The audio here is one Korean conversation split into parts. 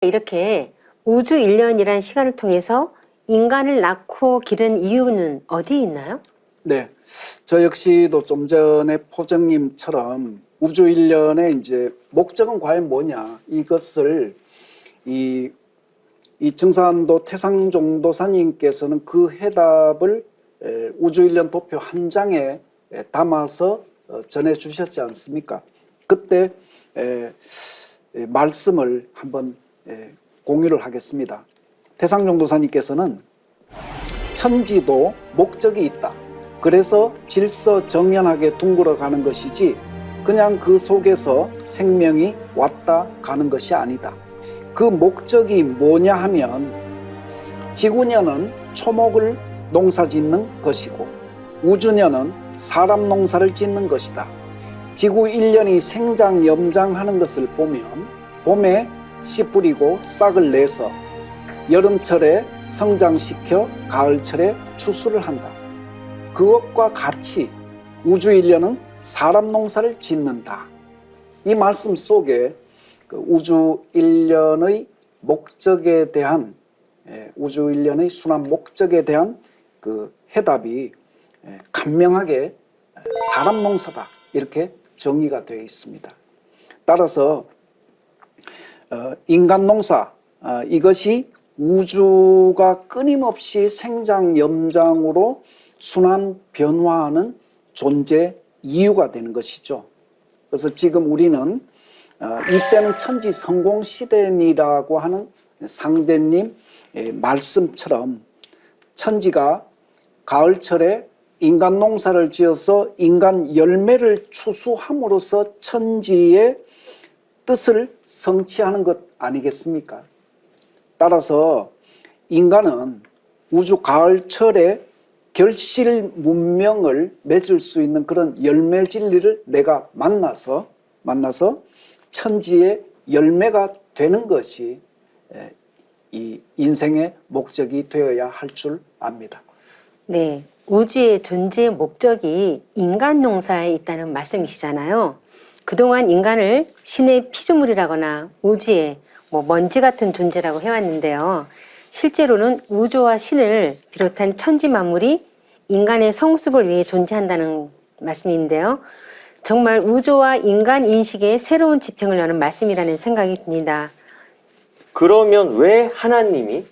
이렇게 우주 1년이란 시간을 통해서 인간을 낳고 기른 이유는 어디에 있나요? 네, 저 역시도 좀 전에 포정님처럼 우주 1년의 이제 목적은 과연 뭐냐 이것을 이 증산도 태상종도사님께서는 그 해답을 우주 1년 도표 한 장에 담아서 전해 주셨지 않습니까? 그때 말씀을 한번 공유를 하겠습니다. 태상종도사님께서는 천지도 목적이 있다. 그래서 질서정연하게 둥글어 가는 것이지 그냥 그 속에서 생명이 왔다 가는 것이 아니다. 그 목적이 뭐냐 하면 지구년은 초목을 농사 짓는 것이고 우주년은 사람 농사를 짓는 것이다. 지구 1년이 생장 염장하는 것을 보면 봄에 씨 뿌리고 싹을 내서 여름철에 성장시켜 가을철에 추수를 한다. 그것과 같이 우주 1년은 사람 농사를 짓는다. 이 말씀 속에 그 우주 1년의 목적에 대한 우주 1년의 순환 목적에 대한 그 해답이 간명하게 사람 농사다 이렇게 정의가 되어 있습니다. 따라서 인간 농사 이것이 우주가 끊임없이 생장 염장으로 순환 변화하는 존재 이유가 되는 것이죠. 그래서 지금 우리는 이때는 천지 성공 시대니라고 하는 상제님 말씀처럼 천지가 가을철에 인간 농사를 지어서 인간 열매를 추수함으로써 천지의 뜻을 성취하는 것 아니겠습니까? 따라서 인간은 우주 가을철에 결실 문명을 맺을 수 있는 그런 열매 진리를 내가 만나서 천지의 열매가 되는 것이 이 인생의 목적이 되어야 할 줄 압니다. 네, 우주의 존재의 목적이 인간 농사에 있다는 말씀이시잖아요. 그동안 인간을 신의 피조물이라거나 우주의 먼지 같은 존재라고 해왔는데요. 실제로는 우주와 신을 비롯한 천지 만물이 인간의 성숙을 위해 존재한다는 말씀인데요. 정말 우주와 인간 인식의 새로운 지평을 여는 말씀이라는 생각이 듭니다. 그러면 왜 하나님이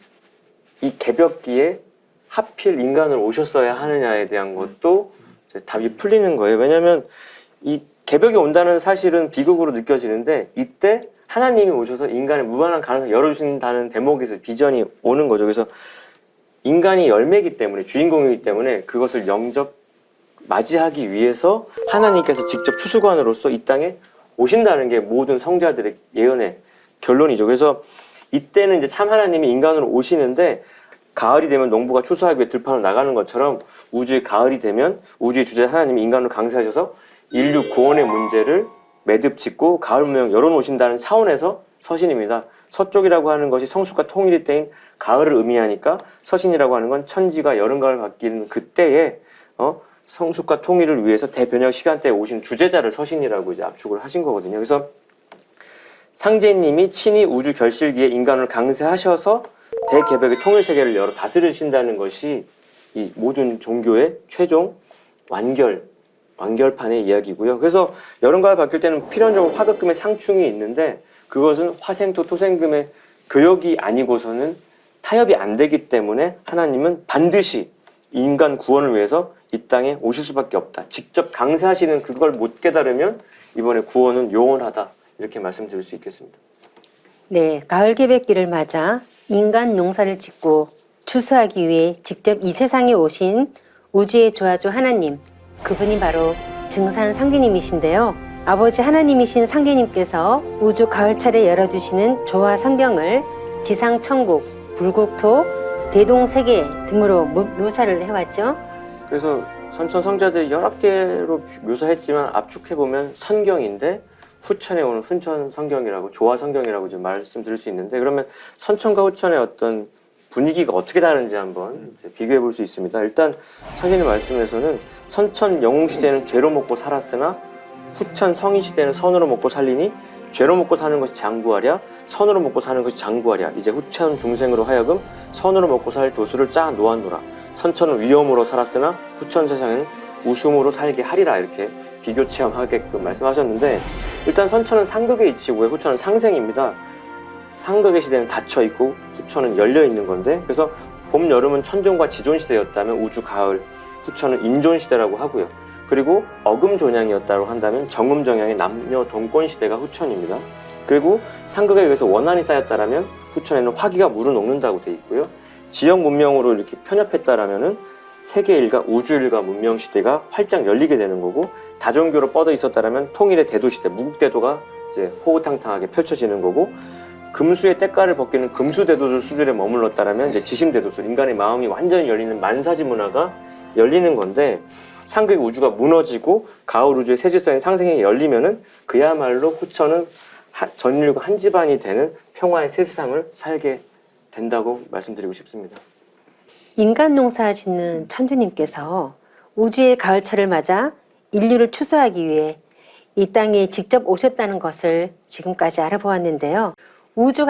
이 개벽기에 하필 인간을 오셨어야 하느냐에 대한 것도 답이 풀리는 거예요. 왜냐하면 이 개벽이 온다는 사실은 비극으로 느껴지는데 이때 하나님이 오셔서 인간의 무한한 가능성을 열어주신다는 대목에서 비전이 오는 거죠. 그래서 인간이 열매이기 때문에 주인공이기 때문에 그것을 영접 맞이하기 위해서 하나님께서 직접 추수관으로서 이 땅에 오신다는 게 모든 성자들의 예언의 결론이죠. 그래서 이때는 이제 참 하나님이 인간으로 오시는데 가을이 되면 농부가 추수하기 위해 들판으로 나가는 것처럼 우주의 가을이 되면 우주의 주제 하나님이 인간으로 강세하셔서 인류 구원의 문제를 매듭 짓고 가을 문명 열어놓으신다는 차원에서 서신입니다. 서쪽이라고 하는 것이 성숙과 통일이 때인 가을을 의미하니까 서신이라고 하는 건 천지가 여름 가을 바뀌는 그때에 성숙과 통일을 위해서 대변혁 시간대에 오신 주제자를 서신이라고 이제 압축을 하신 거거든요. 그래서 상제님이 친히 우주 결실기에 인간을 강세하셔서 대개벽의 통일 세계를 열어 다스리신다는 것이 이 모든 종교의 최종 완결판의 이야기고요. 그래서 여름 가을 바뀔 때는 필연적으로 화급금의 상충이 있는데 그것은 화생토 토생금의 교역이 아니고서는 타협이 안 되기 때문에 하나님은 반드시 인간 구원을 위해서 이 땅에 오실 수밖에 없다. 직접 강세하시는 그걸 못 깨달으면 이번에 구원은 요원하다. 이렇게 말씀드릴 수 있겠습니다. 네, 가을 개벽기를 맞아 인간 농사를 짓고 추수하기 위해 직접 이 세상에 오신 우주의 조화주 하나님, 그분이 바로 증산 상제님이신데요. 아버지 하나님이신 상제님께서 우주 가을철에 열어주시는 조화 성경을 지상 천국, 불국토, 대동세계 등으로 묘사를 해왔죠. 그래서 선천 성자들이 여러 개로 묘사했지만 압축해보면 선경인데 후천에 오는 훈천 성경이라고 조화 성경이라고 좀 말씀드릴 수 있는데 그러면 선천과 후천의 어떤 분위기가 어떻게 다른지 한번 비교해 볼 수 있습니다. 일단 상제님 말씀에서는 선천 영웅시대는 죄로 먹고 살았으나 후천 성인시대는 선으로 먹고 살리니 죄로 먹고 사는 것이 장구하랴 선으로 먹고 사는 것이 장구하랴 이제 후천 중생으로 하여금 선으로 먹고 살 도수를 짜 놓았노라. 선천은 위험으로 살았으나 후천 세상에는 웃음으로 살게 하리라. 이렇게 비교 체험하게끔 말씀하셨는데, 일단 선천은 상극의 이치고요, 후천은 상생입니다. 상극의 시대는 닫혀 있고 후천은 열려 있는 건데, 그래서 봄, 여름은 천존과 지존 시대였다면 우주, 가을, 후천은 인존 시대라고 하고요. 그리고 어금 존양이었다고 한다면 정음 정양의 남녀 동권 시대가 후천입니다. 그리고 상극에 의해서 원한이 쌓였다라면 후천에는 화기가 물을 녹는다고 돼 있고요. 지역 문명으로 이렇게 편협했다라면은 세계 일가, 우주 일가 문명 시대가 활짝 열리게 되는 거고, 다종교로 뻗어 있었다라면 통일의 대도 시대, 무국 대도가 이제 호호탕탕하게 펼쳐지는 거고, 금수의 때깔을 벗기는 금수 대도술 수준에 머물렀다라면 이제 지심 대도술, 인간의 마음이 완전히 열리는 만사지 문화가 열리는 건데, 상극의 우주가 무너지고 가을 우주의 세질서인 상생이 열리면은 그야말로 후천은 전 인류가 한 집안이 되는 평화의 새 세상을 살게 된다고 말씀드리고 싶습니다. 인간 농사 짓는 천주님께서 우주의 가을철을 맞아 인류를 추수하기 위해 이 땅에 직접 오셨다는 것을 지금까지 알아보았는데요. 우주가